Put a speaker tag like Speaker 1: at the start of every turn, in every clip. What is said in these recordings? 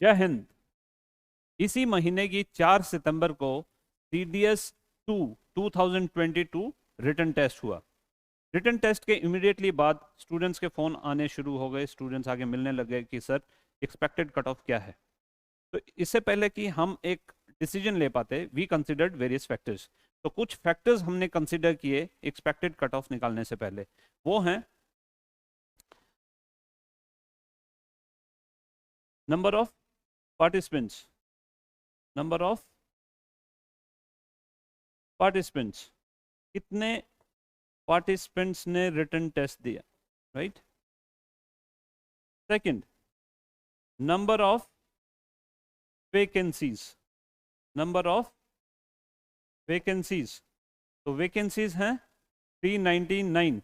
Speaker 1: जय हिंद। इसी महीने की 4 सितंबर को CDS 2 2022 रिटन टेस्ट हुआ। रिटन टेस्ट के इमीडिएटली बाद स्टूडेंट्स के फ़ोन आने शुरू हो गए, स्टूडेंट्स आगे मिलने लगे कि सर एक्सपेक्टेड कट ऑफ क्या है। तो इससे पहले कि हम एक डिसीजन ले पाते, वी कंसिडर्ड वेरियस फैक्टर्स। तो कुछ फैक्टर्स हमने कंसिडर किए एक्सपेक्टेड कट ऑफ निकालने से पहले। वो हैं number of participants, number of participants, कितने पार्टिसिपेंट्स ने रिटन टेस्ट दिया, right. Second, number of vacancies, number of vacancies. तो वैकेंसीज हैं 399।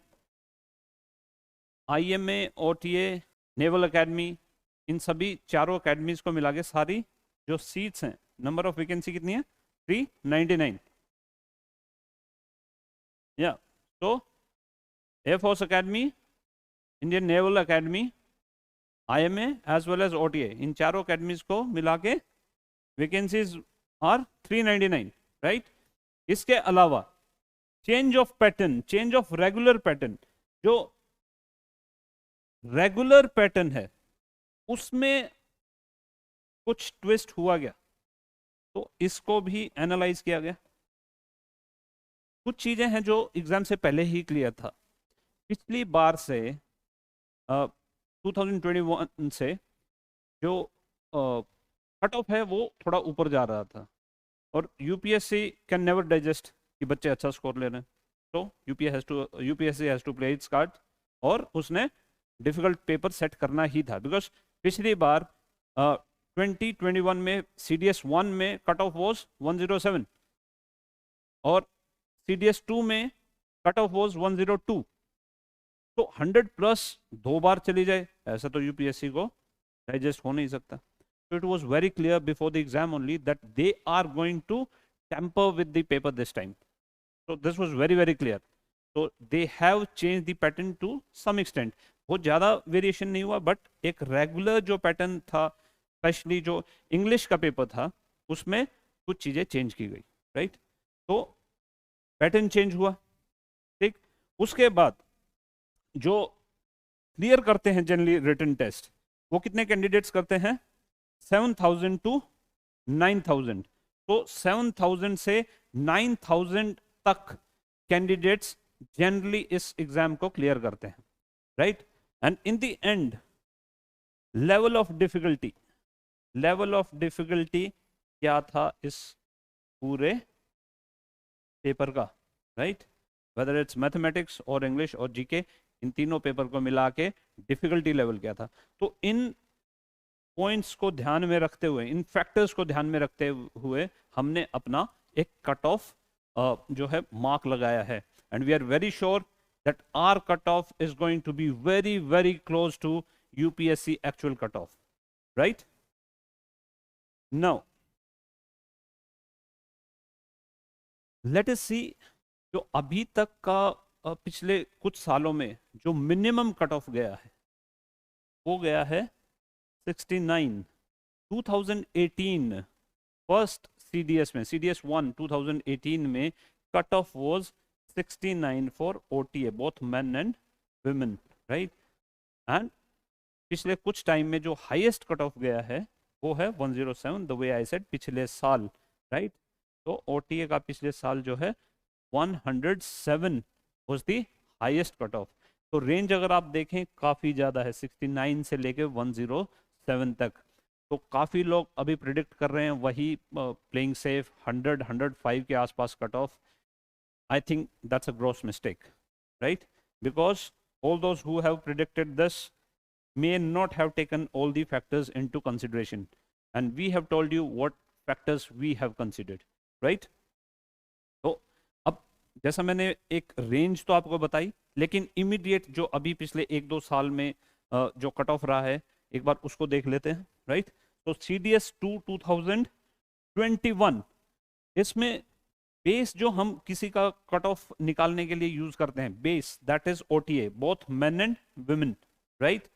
Speaker 1: IMA, OTA, नेवल एकेडमी, इन सभी चारों एकेडमीज को मिला के सारी जो सीट्स हैं, नंबर ऑफ वैकेंसी कितनी है? 399। या तो air force academy, Indian naval academy, IMA as well as OTA, इन चारों एकेडमीज को मिला के वैकेंसीज आर 399, राइट। इसके अलावा change of pattern, change of regular pattern, जो रेगुलर पैटर्न है उसमें कुछ ट्विस्ट हुआ गया, तो इसको भी एनालाइज किया गया। कुछ चीजें हैं जो एग्जाम से पहले ही क्लियर था। पिछली बार से 2021 से जो कट ऑफ है वो थोड़ा ऊपर जा रहा था, और यूपीएससी कैन नेवर डाइजेस्ट कि बच्चे अच्छा स्कोर ले रहे हैं, तो UPSC has to play its card, और उसने डिफिकल्ट पेपर सेट करना ही था। बिकॉज पिछली बार 2021 में CDS 1 में कट ऑफ वॉज 107 और CDS 2 में कट ऑफ वॉज 102। तो 100 प्लस 2 बार चली जाए, ऐसा तो यूपीएससी को डाइजेस्ट हो नहीं सकता। So it was very clear before the exam only that they are going to tamper with the paper this time. So this was very, very clear. So they have changed the pattern to some extent. बहुत ज़्यादा variation नहीं हुआ, but एक regular जो pattern था, specially जो English का paper था, उसमें कुछ चीज़ें चेंज की गई, राइट। तो पैटर्न चेंज हुआ, ठीक। उसके बाद जो क्लियर करते हैं जनरली रिटन टेस्ट, वो कितने कैंडिडेट्स करते हैं? 7,000 टू 9,000। तो 7,000 से 9,000 तक कैंडिडेट्स जनरली इस एग्जाम को क्लियर करते हैं, right. And in the end level of difficulty, level of difficulty क्या था इस पूरे पेपर का, राइट। वेदर इट्स मैथमेटिक्स और इंग्लिश और जीके, इन तीनों पेपर को मिला के डिफिकल्टी लेवल क्या था। तो इन पॉइंट्स को ध्यान में रखते हुए, इन फैक्टर्स को ध्यान में रखते हुए हमने अपना एक कट ऑफ जो है मार्क लगाया है। And we are very sure that our cut off is going to be very very close to UPSC actual cut off, right. Now let us see, जो अभी तक का पिछले कुछ सालों में जो मिनिमम कट ऑफ गया है वो गया है 69। 2018 फर्स्ट CDS में, CDS 1 2018 में cut off was 69 for OTA, both men and women, right. And पिछले कुछ टाइम में जो हाईएस्ट कट ऑफ गया है वो है 107, द वे आई सेड, पिछले साल, राइट। तो OTA का पिछले साल जो है 107 was the highest cut of. तो रेंज अगर आप देखें काफ़ी ज़्यादा है, 69 से लेके 107 तक। तो काफ़ी लोग अभी प्रिडिक्ट कर रहे हैं वही प्लेइंग सेफ 100-105 के आसपास cut off. I think that's a gross mistake, right, because all those who have predicted this may not have taken all the factors into consideration, and we have told you what factors we have considered, right? तो अब जैसा मैंने एक range तो आपको बताई, लेकिन immediate जो अभी पिछले 1-2 साल में जो कट ऑफ रहा है एक बार उसको देख लेते हैं, राइट। तो CDS 2 2021, इसमें बेस जो हम किसी का कट ऑफ निकालने के लिए यूज करते हैं, base that is OTA, both men and women, right.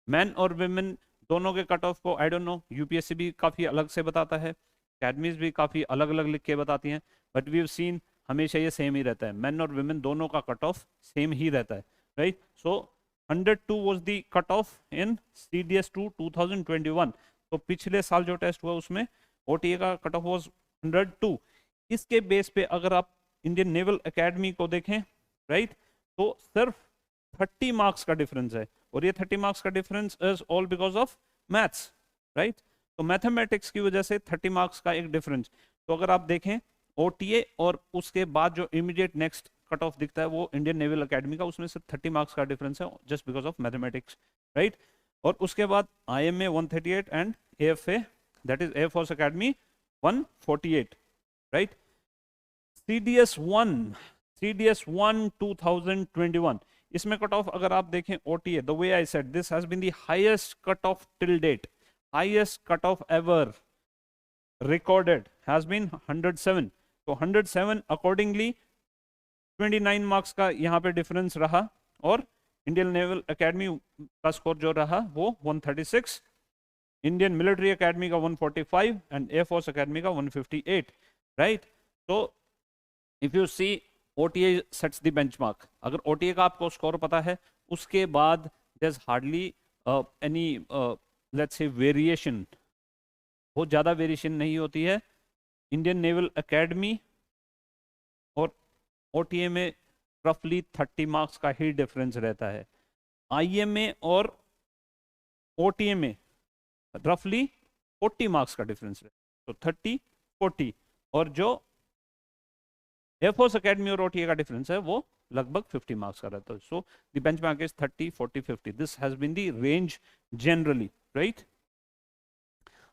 Speaker 1: Man और वुमेन दोनों के कट ऑफ को आई डोंट नो, यूपीएससी भी काफ़ी अलग से बताता है, अकेडमीज भी काफ़ी अलग अलग लिख के बताती हैं, बट वी हैव सीन हमेशा ये सेम ही रहता है, मेन और वुमेन दोनों का कट ऑफ सेम ही रहता है, right. So 102 was the cut off in CDS 2 2021। तो पिछले साल जो टेस्ट हुआ उसमें OTA का कट ऑफ वाज 102। इसके बेस पे अगर आप इंडियन नेवल एकेडमी को देखें, राइट, तो सिर्फ 30 मार्क्स का डिफरेंस है, और ये 30 मार्क्स का difference is all because of maths, right. तो मैथमेटिक्स की वजह से 30 मार्क्स का एक डिफरेंस। तो अगर आप देखें OTA और उसके बाद जो इमीडिएट नेक्स्ट कट ऑफ दिखता है वो इंडियन नेवल एकेडमी का, उसमें सिर्फ 30 मार्क्स का डिफरेंस है just because of mathematics, right. और उसके बाद IMA 138 and AFA that is air force academy 148, right. CDS 1 2021, इसमें कट ऑफ अगर आप देखें OTA, the way I said this has been the highest cut off till date, highest cut off ever recorded has been 107। तो 107 accordingly 29 marks का यहाँ पे difference रहा, और इंडियन नेवल एकेडमी का स्कोर जो रहा वो 136, इंडियन मिलिट्री एकेडमी का 145 एंड एयरफोर्स एकेडमी का 158, राइट। तो if you see OTA sets the benchmark. अगर OTA का आपको स्कोर पता है, उसके बाद there is hardly any let's say variation, बहुत ज़्यादा वेरिएशन नहीं होती है। इंडियन नेवल एकेडमी और OTA में रफली 30 मार्क्स का ही डिफरेंस रहता है। IMA और OTA में रफली 40 मार्क्स का डिफरेंस है, तो 30 40, और जो एयरफोर्स एकेडमी और OTA का डिफरेंस है वो लगभग 50 मार्क्स का रहता है। So the benchmark is 30 40 50, this has been the range generally, right.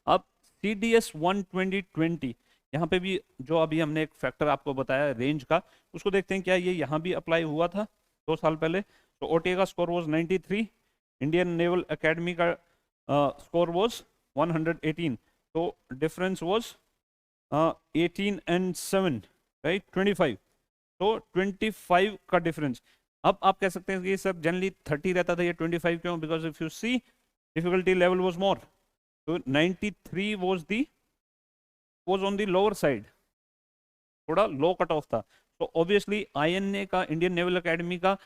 Speaker 1: अब CDS 1 2020, यहाँ पे भी जो अभी हमने एक फैक्टर आपको बताया रेंज का, उसको देखते हैं क्या ये यहाँ भी अप्लाई हुआ था 2 साल पहले। तो OTA का score was 93, Indian naval academy का स्कोर वाज 118, तो डिफरेंस वाज 18 एंड 7, राइट, 25। तो 25 का डिफरेंस। अब आप कह सकते हैं कि सब जनरली 30 रहता था, ये 25 क्यों? Because if you see difficulty level was more, तो 93 was on the lower side, थोड़ा लो कट ऑफ था। तो ऑब्वियसली INA का, इंडियन नेवल एकेडमी का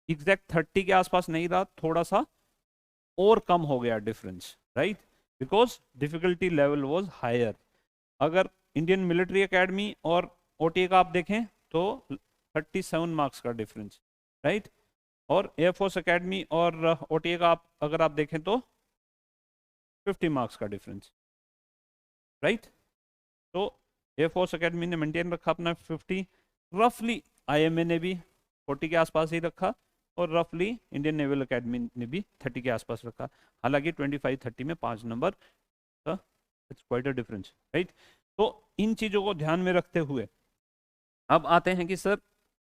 Speaker 1: एग्जैक्ट 30 के आसपास नहीं रहा, थोड़ा सा और कम हो गया difference, right, because difficulty level was higher. अगर इंडियन मिलिट्री एकेडमी और OTA का आप देखें तो 37 मार्क्स का डिफरेंस, राइट, और एयरफोर्स एकेडमी और OTA का आप अगर आप देखें तो 50 मार्क्स का डिफरेंस, राइट। तो एयरफोर्स एकेडमी ने मेंटेन रखा अपना 50, रफली IMA ने भी 40 के आसपास ही रखा, और रफली इंडियन नेवल एकेडमी ने भी 30 के आसपास रखा। हालांकि 25-30 में 5 number, it's quite a difference, right. तो इन चीज़ों को ध्यान में रखते हुए अब आते हैं कि सर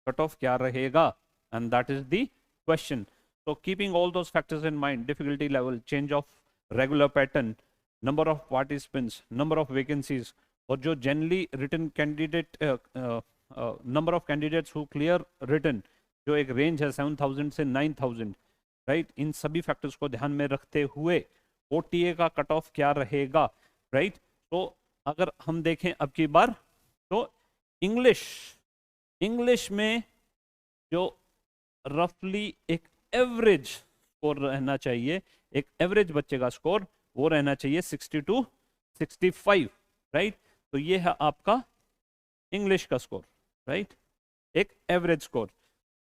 Speaker 1: कट ऑफ क्या रहेगा, and that is the question. So keeping all those factors in mind, difficulty level, change of regular pattern, number of participants, number of vacancies, और जो generally written candidate, number of candidates who clear written, जो एक range है 7,000 से 9,000, right, इन सभी factors को ध्यान में रखते हुए OTA का कट ऑफ क्या रहेगा, right। तो अगर हम देखें अब की बार, तो इंग्लिश में जो रफली एक एवरेज स्कोर रहना चाहिए, एक एवरेज बच्चे का स्कोर वो रहना चाहिए 62 65, राइट। तो ये है आपका इंग्लिश का स्कोर, राइट, एक एवरेज स्कोर।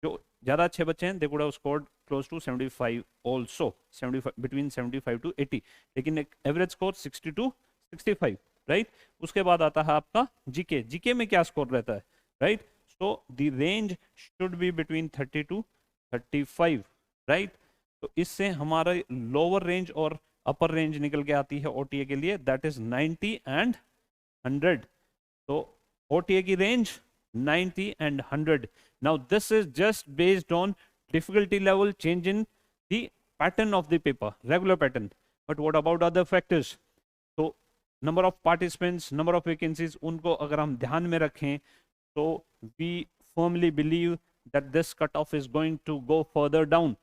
Speaker 1: जो ज्यादा अच्छे बच्चे हैं they could have scored close to 75 also, 75 between 75 to 80, लेकिन एक एवरेज स्कोर 62 65, राइट। उसके बाद आता है आपका जीके में क्या स्कोर रहता है, right. So the range should be between 30 to 35, right. तो इससे हमारा लोअर रेंज और अपर रेंज निकल के आती है OTA के लिए, दैट इज 90 एंड 100। तो OTA की range 90 and 100. Now this is just based on difficulty level, change in the pattern of the paper, regular pattern. But what about other factors? So number of participants, number of vacancies, उनको अगर हम ध्यान में रखें तो we firmly believe that this cutoff is going to go further down.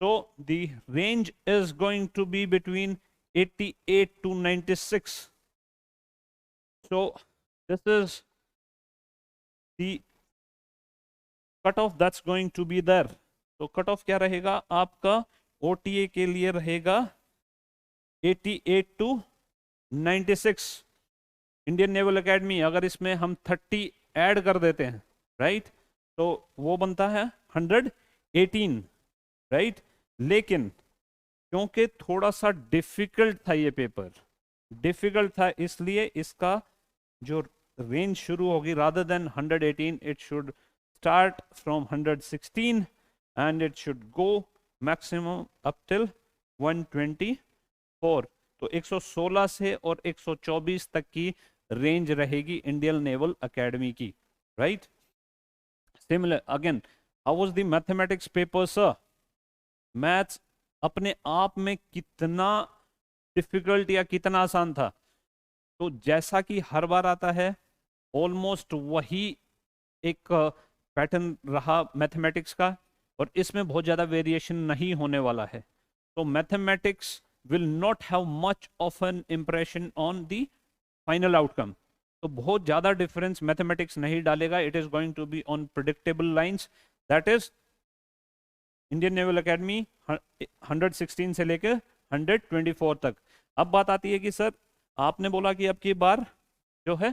Speaker 1: So the range is going to be between 88 to 96. So this is the cutoff that's going to be there. तो cut off क्या रहेगा आपका OTA के लिए रहेगा 88 to 96. Indian naval academy, अगर इसमें हम 30 ऐड कर देते हैं, राइट, तो वो बनता है 118, राइट. लेकिन क्योंकि थोड़ा सा डिफिकल्ट था ये पेपर, डिफिकल्ट था, इसलिए इसका जो रेंज शुरू होगी, rather than 118 it should start from 116 and it should go maximum up till 124. तो 116 से और 124 तक की रेंज रहेगी इंडियन नेवल एकेडमी की, right. Similar again, how was the mathematics paper sir? Maths अपने आप में कितना डिफिकल्ट या कितना आसान था? तो जैसा कि हर बार आता है, ऑलमोस्ट वही एक पैटर्न रहा मैथमेटिक्स का, और इसमें बहुत ज़्यादा वेरिएशन नहीं होने वाला है. तो mathematics will not have much of an impression on the final outcome. तो बहुत ज़्यादा डिफरेंस मैथमेटिक्स नहीं डालेगा. It is going to be on predictable lines. That is Indian naval academy 116 से लेकर 124 तक. अब बात आती है कि सर आपने बोला कि अब की बार जो है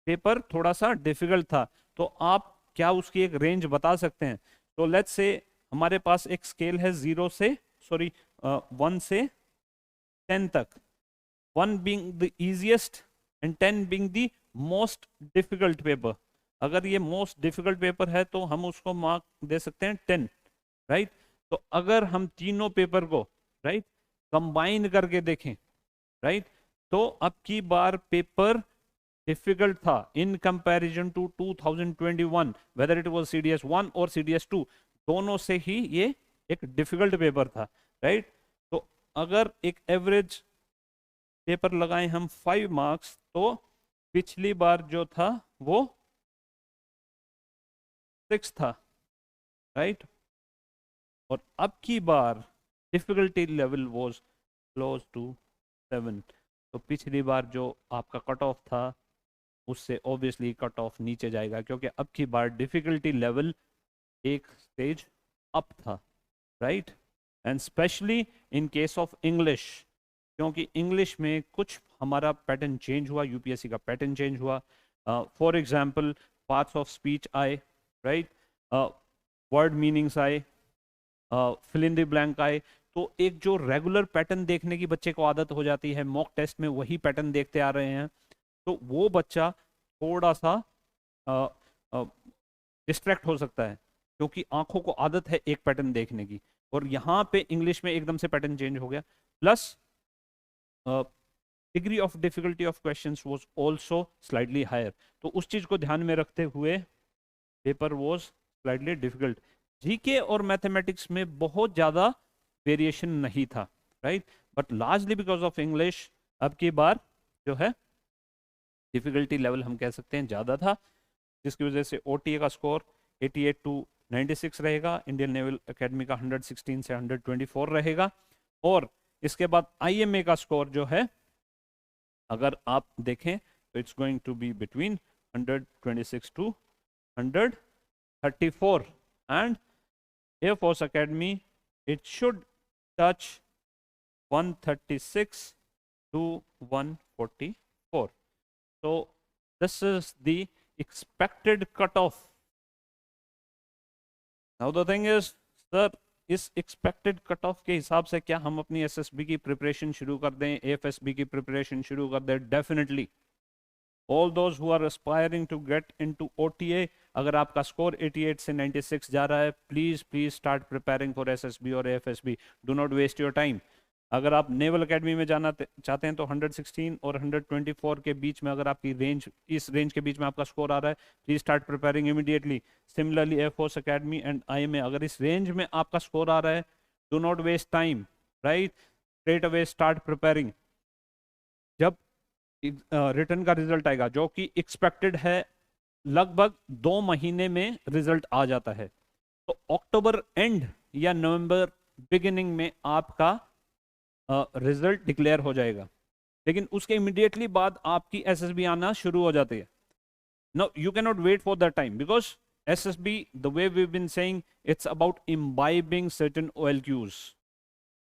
Speaker 1: पेपर थोड़ा सा डिफिकल्ट था, तो आप क्या उसकी एक रेंज बता सकते हैं? तो लेट्स से हमारे पास एक स्केल है 1 से 10 तक, 1 being the easiest and 10 being the most difficult paper. अगर ये मोस्ट डिफिकल्ट पेपर है तो हम उसको मार्क दे सकते हैं 10, राइट. तो अगर हम तीनों पेपर को, राइट, कंबाइन करके देखें, राइट, तो अब की बार पेपर डिफिकल्ट था in comparison to 2021, whether it was CDS 1 और CDS 2, दोनों से ही ये एक डिफिकल्ट पेपर था, राइट. तो अगर एक एवरेज पेपर लगाएं हम 5 मार्क्स, तो पिछली बार जो था वो 6 था, राइट, और अब की बार difficulty level was close to 7. तो पिछली बार जो आपका कट ऑफ था उससे ऑब्वियसली कट ऑफ नीचे जाएगा, क्योंकि अब की बार डिफिकल्टी लेवल एक स्टेज अप था, right. And specially in case of English, क्योंकि इंग्लिश में कुछ हमारा पैटर्न चेंज हुआ, यूपीएससी का पैटर्न चेंज हुआ. For example parts of speech आए, राइट, वर्ड मीनिंग्स आए, फिल इन द ब्लैंक आए. तो एक जो रेगुलर पैटर्न देखने की बच्चे को आदत हो जाती है, मॉक टेस्ट में वही पैटर्न देखते आ रहे हैं, तो वो बच्चा थोड़ा सा डिस्ट्रैक्ट हो सकता है, क्योंकि आंखों को आदत है एक पैटर्न देखने की, और यहाँ पे इंग्लिश में एकदम से पैटर्न चेंज हो गया. Plus degree of difficulty of questions was also slightly higher. तो उस चीज को ध्यान में रखते हुए paper was slightly difficult. GK और मैथमेटिक्स में बहुत ज्यादा वेरिएशन नहीं था, right, but largely because of English अब की बार जो है डिफिकल्टी लेवल हम कह सकते हैं ज़्यादा था, जिसकी वजह से OTA का स्कोर 88 to 96 रहेगा, इंडियन नेवल एकेडमी का 116 से 124 रहेगा. और इसके बाद IMA का स्कोर जो है अगर आप देखें तो it's going to be between 126 to 134, and air force academy it should touch 136 to 144. So this is the expected cutoff. Now the thing is, sir, इस expected cutoff के हिसाब से क्या हम अपनी SSB की प्रिपरेशन शुरू कर दें, AFSB की प्रिपरेशन शुरू कर दें? Definitely. All those who are aspiring to get into OTA, अगर आपका स्कोर 88 से 96 जा रहा है, please start preparing for SSB और AFSB. Do not waste your time. अगर आप नेवल एकेडमी में जाना चाहते हैं तो 116 और 124 के बीच में, अगर आपकी रेंज, इस रेंज के बीच में आपका स्कोर आ रहा है, please start preparing immediately. Similarly air force academy and IMA, अगर इस रेंज में आपका स्कोर आ रहा है, do not waste time, right, straight away start preparing. जब रिटर्न का रिजल्ट आएगा, जो कि एक्सपेक्टेड है लगभग 2 महीने में रिजल्ट आ जाता है, तो अक्टूबर एंड या नवंबर बिगिनिंग में आपका रिजल्ट डिक्लेयर हो जाएगा, लेकिन उसके इमीडिएटली बाद आपकी एसएसबी आना शुरू हो जाती है. Now you cannot wait for that time because SSB, the way we've been saying, it's about imbibing certain OLQs,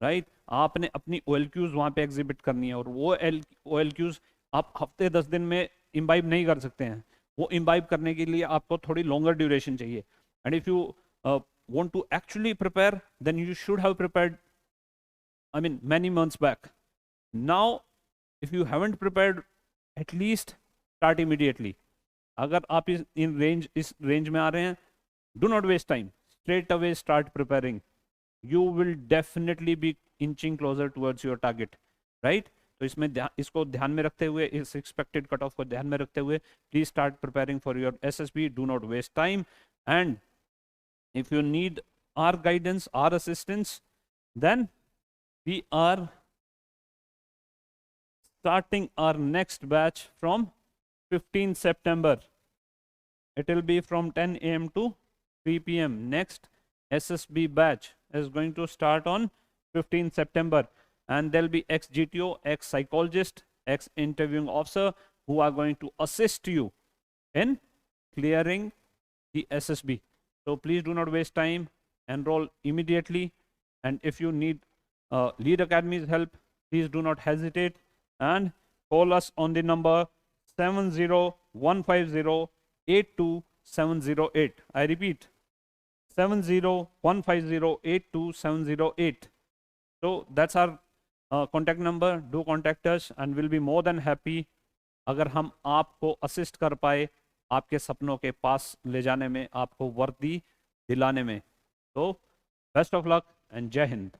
Speaker 1: right? आपने अपनी OLQs वहां पे एग्जिबिट करनी है, और वो OLQs आप हफ्ते 10 दिन में इम्बाइब नहीं कर सकते हैं. वो इम्बाइब करने के लिए आपको थोड़ी लॉन्गर ड्यूरेशन चाहिए. And if you want to actually prepare, then you should have prepared, I mean, many months back. Now, if you haven't prepared, at least start immediately. अगर आप इस रेंज में आ रहे हैं, do not waste time. Straight away start preparing. You will definitely be inching closer towards your target, right? तो इसमें इसको ध्यान में रखते हुए, इस expected cutoff को ध्यान में रखते हुए, please start preparing for your SSB. Do not waste time. And if you need our guidance, our assistance, then we are starting our next batch from 15 September. It will be from 10 a.m. to 3 p.m. Next SSB batch is going to start on 15 September. And there'll be ex-GTO, ex-psychologist, ex-interviewing officer who are going to assist you in clearing the SSB. So please do not waste time. Enroll immediately. And if you need Lead Academy's help, please do not hesitate and call us on the number 701508278. I repeat, 701508278. So that's our contact number. Do contact us and we'll be more than happy अगर हम आपको assist कर पाए आपके सपनों के पास ले जाने में, आपको वर्दी दिलाने में. तो बेस्ट ऑफ लक एंड जय हिंद.